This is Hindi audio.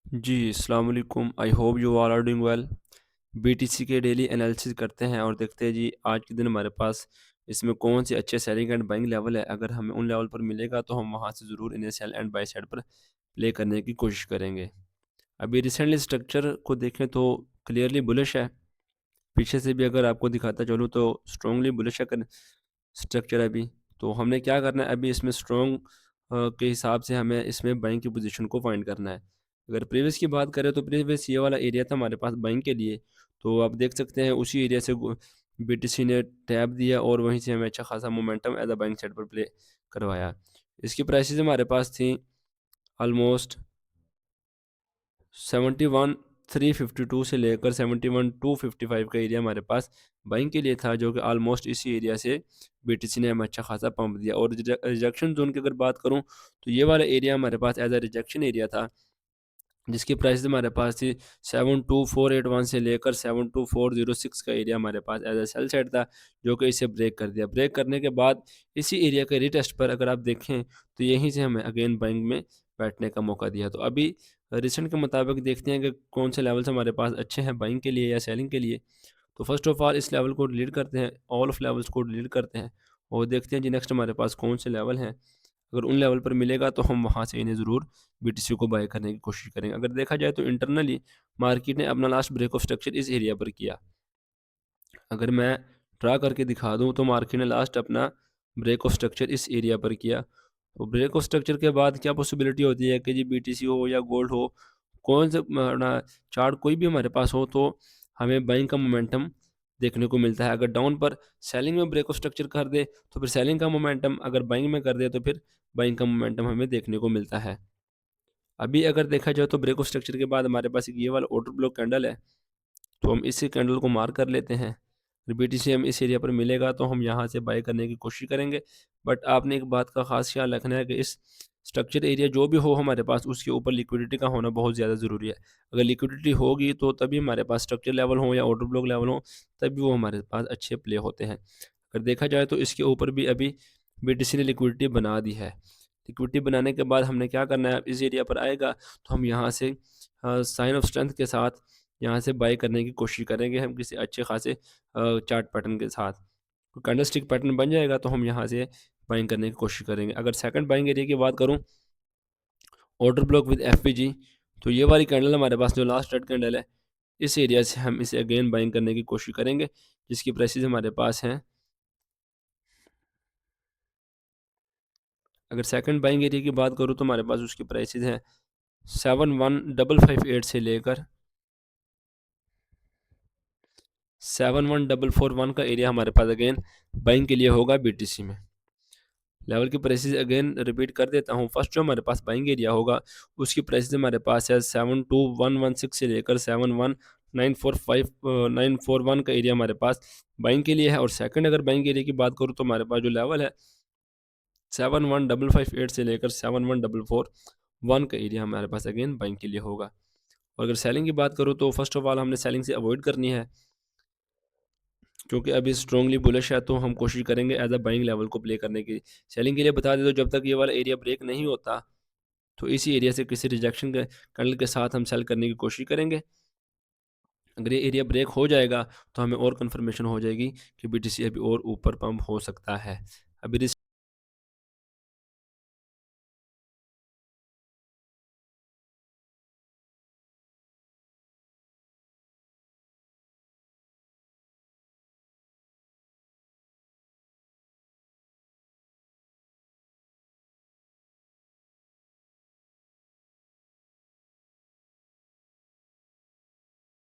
जी, अस्सलाम वालेकुम। I hope you all are doing well. BTC के डेली एनालिसिस करते हैं और देखते हैं जी आज के दिन हमारे पास इसमें कौन से अच्छे सेलिंग एंड बाइंग लेवल है। अगर हमें उन लेवल पर मिलेगा तो हम वहाँ से ज़रूर इन्हें सेल एंड बाय साइड पर प्ले करने की कोशिश करेंगे। अभी रिसेंटली स्ट्रक्चर को देखें तो क्लियरली बुलिश है। पीछे से भी अगर आपको दिखाता चलूँ तो स्ट्रॉन्गली बुलिश है स्ट्रक्चर अभी। तो हमने क्या करना है, अभी इसमें स्ट्रॉन्ग के हिसाब से हमें इसमें बाइंग की पोजीशन को फाइंड करना है। अगर प्रीवियस की बात करें तो प्रीवियस ये वाला एरिया था हमारे पास बाइंग के लिए। तो आप देख सकते हैं उसी एरिया से बीटीसी ने टैप दिया और वहीं से हमें अच्छा खासा momentum as a buying side पर प्ले करवाया। इसकी प्राइसेस हमारे पास थी ऑलमोस्ट 71,352 से लेकर 71,255 का एरिया हमारे पास बाइंग के लिए था, जो कि ऑलमोस्ट इसी एरिया से बीटीसी ने हमें अच्छा खासा पंप दिया। और रिजेक्शन जोन की अगर बात करूं तो ये वाला एरिया हमारे पास एज अ रिजेक्शन एरिया था, जिसकी प्राइस हमारे पास थी 72,481 से लेकर 72,406 का एरिया हमारे पास एज अ सेल साइड था, जो कि इसे ब्रेक कर दिया। ब्रेक करने के बाद इसी एरिया के रीटेस्ट पर अगर आप देखें तो यहीं से हमें अगेन बाइंग में बैठने का मौका दिया। तो अभी रिसेंट के मुताबिक देखते हैं कि कौन से लेवल्स हमारे पास अच्छे हैं बाइंग के लिए या सेलिंग के लिए। तो फर्स्ट ऑफ ऑल इस लेवल को डिलीट करते हैं, ऑल ऑफ लेवल्स को डिलीट करते हैं और देखते हैं जी नेक्स्ट हमारे पास कौन से लेवल हैं। अगर उन लेवल पर मिलेगा तो हम वहाँ से इन्हें ज़रूर बीटीसी को बाय करने की कोशिश करेंगे। अगर देखा जाए तो इंटरनली मार्केट ने अपना लास्ट ब्रेक ऑफ स्ट्रक्चर इस एरिया पर किया। अगर मैं ड्रा करके दिखा दूँ तो मार्केट ने लास्ट अपना ब्रेक ऑफ स्ट्रक्चर इस एरिया पर किया। तो ब्रेक ऑफ स्ट्रक्चर के बाद क्या पॉसिबिलिटी होती है कि जी बीटीसी हो या गोल्ड हो, कौन सा अपना चार्ट कोई भी हमारे पास हो, तो हमें बाइंग का मोमेंटम देखने को मिलता है। अगर डाउन पर सेलिंग में ब्रेक ऑफ स्ट्रक्चर कर दे तो फिर सेलिंग का मोमेंटम, अगर बाइंग में कर दे तो फिर बाइंग का मोमेंटम हमें देखने को मिलता है। अभी अगर देखा जाए तो ब्रेक ऑफ स्ट्रक्चर के बाद हमारे पास एक ये वाला ऑर्डर ब्लॉक कैंडल है, तो हम इसी कैंडल को मार्क कर लेते हैं। बीटीसी हम इस एरिया पर मिलेगा तो हम यहाँ से बाय करने की कोशिश करेंगे। बट आपने एक बात का ख़ास ख्याल रखना है कि इस स्ट्रक्चर एरिया जो भी हो हमारे पास, उसके ऊपर लिक्विडिटी का होना बहुत ज़्यादा ज़रूरी है। अगर लिक्विडिटी होगी तो तभी हमारे पास स्ट्रक्चर लेवल हो या ऑर्डर ब्लॉक लेवल हो, तभी वो हमारे पास अच्छे प्ले होते हैं। अगर देखा जाए तो इसके ऊपर भी अभी बीटीसी ने लिक्विडिटी बना दी है। लिक्विडिटी बनाने के बाद हमने क्या करना है, इस एरिया पर आएगा तो हम यहाँ से साइन ऑफ स्ट्रेंथ के साथ यहाँ से बाय करने की कोशिश करेंगे हम किसी अच्छे खासे चार्ट पैटर्न के साथ। तो कैंडलस्टिक पैटर्न बन जाएगा तो हम यहाँ से बाइंग करने की कोशिश करेंगे। अगर सेकंड बाइंग एरिया की बात करूँ, ऑर्डर ब्लॉक विद एफपीजी, तो ये वाली कैंडल हमारे पास जो लास्ट रेड कैंडल है, इस एरिया से हम इसे अगेन बाइंग करने की कोशिश करेंगे, जिसकी प्राइसेस हमारे पास हैं। अगर सेकंड बाइंग एरिया की बात करूँ तो हमारे पास उसकी प्राइसेस हैं 71,558 से लेकर 71,441 का एरिया हमारे पास अगेन बाइंग के लिए होगा बीटीसी में। लेवल की प्राइसेस अगेन रिपीट कर देता हूँ। फर्स्ट जो हमारे पास बाइंग एरिया होगा उसकी प्राइसेस हमारे पास है 72,116 से लेकर 71,945 941 का एरिया हमारे पास बाइंग के लिए है। और सेकंड अगर बाइंग एरिया की बात करूँ तो हमारे पास जो लेवल है 71,558 से लेकर 71,441 का एरिया हमारे पास अगेन बाइंग के लिए होगा। और अगर सेलिंग की बात करूँ तो फर्स्ट ऑफ ऑल हमने सेलिंग से अवॉइड करनी है, क्योंकि अभी स्ट्रांगली बुलिश है तो हम कोशिश करेंगे एज अ बाइंग लेवल को प्ले करने की। सेलिंग के लिए बता दें तो जब तक ये वाला एरिया ब्रेक नहीं होता तो इसी एरिया से किसी रिजेक्शन के कैंडल के साथ हम सेल करने की कोशिश करेंगे। अगर ये एरिया ब्रेक हो जाएगा तो हमें और कंफर्मेशन हो जाएगी कि बीटीसी अभी और ऊपर पंप हो सकता है। अभी